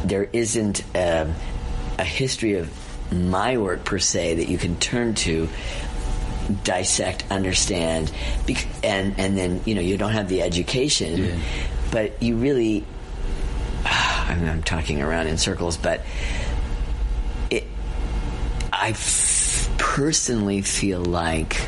there isn't a history of my work per se that you can turn to, dissect, understand, and then you don't have the education, but you really. I'm talking around in circles, but I personally feel like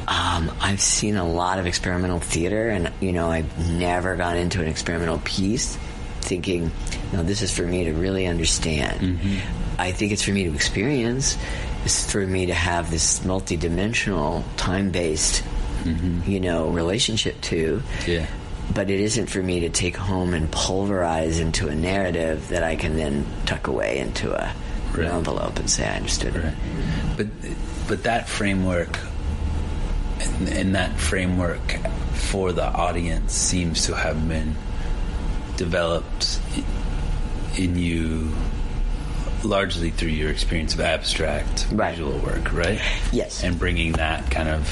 I've seen a lot of experimental theater, and I've never gone into an experimental piece thinking, no, this is for me to really understand. Mm-hmm. I think it's for me to experience. It's for me to have this multidimensional, time-based, relationship to. Yeah. But it isn't for me to take home and pulverize into a narrative that I can then tuck away into an envelope and say I understood it. But that framework, and that framework for the audience seems to have been developed in you largely through your experience of abstract visual work, right? Yes. And bringing that kind of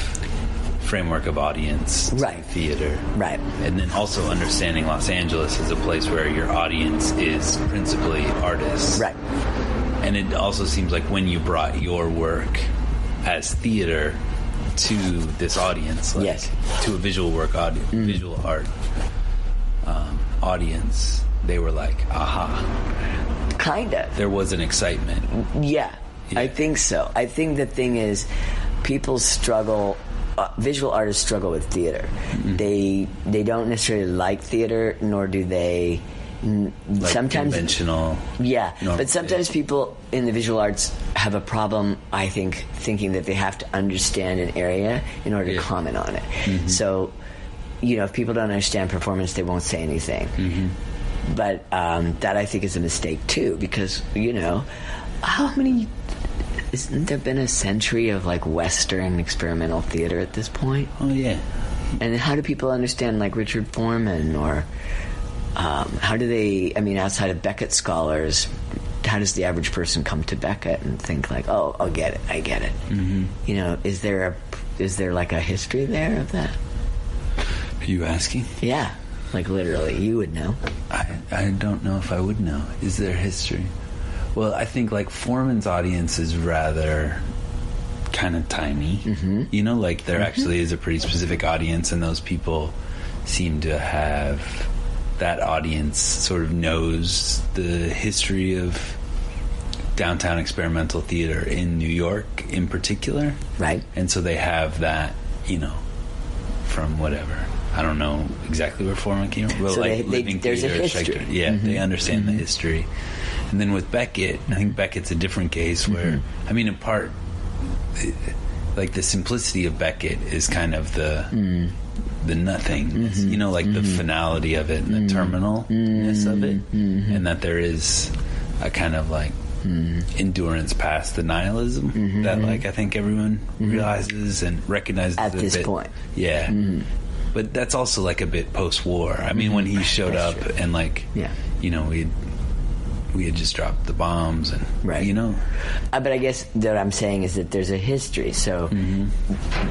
framework of audience to theater. Right. And then also understanding Los Angeles as a place where your audience is principally artists. Right. And it also seems like when you brought your work as theater to this audience, like to a visual work audience, visual art audience, they were like, aha. Kind of. There was an excitement. Yeah, I think so. I think the thing is, people struggle, visual artists struggle with theater. Mm-hmm. They don't necessarily like theater, nor do they... Like sometimes conventional. Yeah, but sometimes people in the visual arts have a problem, I think, thinking that they have to understand an area in order to comment on it. Mm-hmm. So, if people don't understand performance, they won't say anything. Mm-hmm. But that, I think, is a mistake too, because how many? Isn't there been a century of like Western experimental theater at this point? Oh yeah. And how do people understand like Richard Foreman or? How do they, outside of Beckett scholars, how does the average person come to Beckett and think like, oh, I get it. Mm-hmm. Is there like a history there of that? Are you asking? Yeah, like literally, you would know. I don't know if I would know. Is there history? Well, I think like Foreman's audience is rather kind of tiny. Mm-hmm. Like there actually is a pretty specific audience, and those people seem to have... that audience sort of knows the history of downtown experimental theater in New York in particular. Right. And so they have that, from whatever. I don't know exactly where Foreman came from. Well, so like there's a history. They understand the history. And then with Beckett, I think Beckett's a different case where, in part, like the simplicity of Beckett is kind of the nothingness, the finality of it and the terminalness of it, and that there is a kind of like endurance past the nihilism that like I think everyone realizes and recognizes at this point. Yeah. But that's also like a bit post-war. When he showed up and like, we had just dropped the bombs and but I guess what I'm saying is that there's a history, so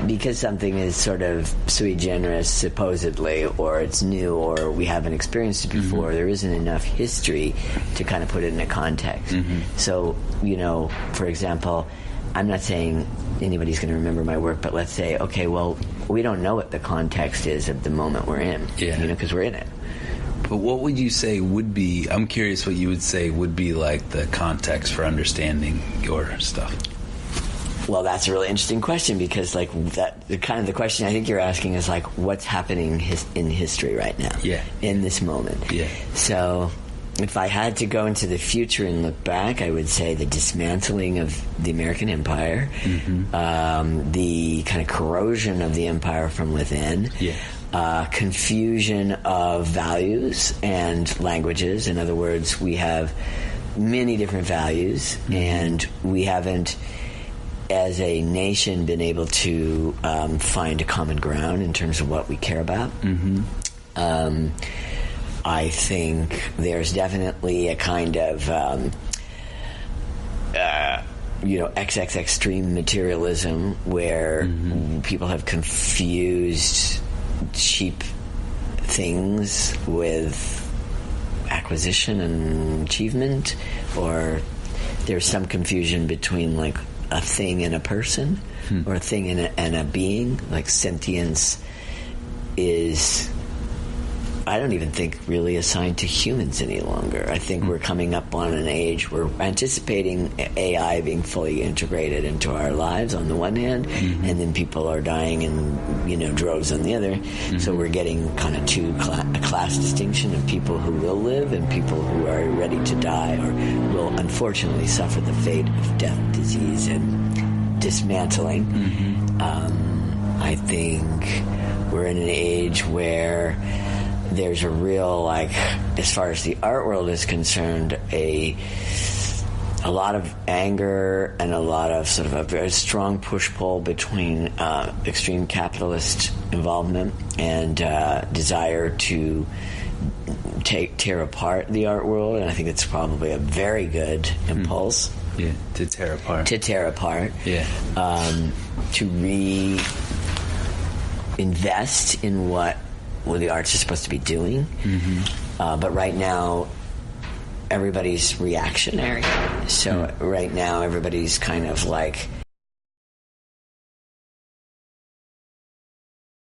because something is sort of sui generis supposedly, or it's new, or we haven't experienced it before, there isn't enough history to kind of put it in a context. So for example, I'm not saying anybody's going to remember my work, but let's say, okay, well, we don't know what the context is of the moment we're in, because we're in it. But what would you say would be, I'm curious what you would say would be like the context for understanding your stuff? Well, that's a really interesting question, because like that, the question I think you're asking is like, what's happening in history right now? Yeah. In this moment. Yeah. So if I had to go into the future and look back, I would say the dismantling of the American empire, the kind of corrosion of the empire from within. Yeah. Confusion of values and languages. In other words, we have many different values, and we haven't, as a nation, been able to find a common ground in terms of what we care about. I think there's definitely a kind of XX extreme materialism where people have confused cheap things with acquisition and achievement, or there's some confusion between like a thing and a person, or a thing and a being. Like sentience is, I don't even think really assigned to humans any longer. I think we're coming up on an age, we're anticipating AI being fully integrated into our lives on the one hand, and then people are dying in droves on the other. So we're getting kind of a class distinction of people who will live and people who are ready to die or will unfortunately suffer the fate of death, disease, and dismantling. I think we're in an age where there's a real, like, as far as the art world is concerned, a lot of anger and a lot of sort of a very strong push-pull between extreme capitalist involvement and desire to tear apart the art world, and I think it's probably a very good impulse. Yeah, to tear apart. Yeah. To reinvest in what the arts is supposed to be doing. But right now, everybody's reactionary. So right now, everybody's kind of like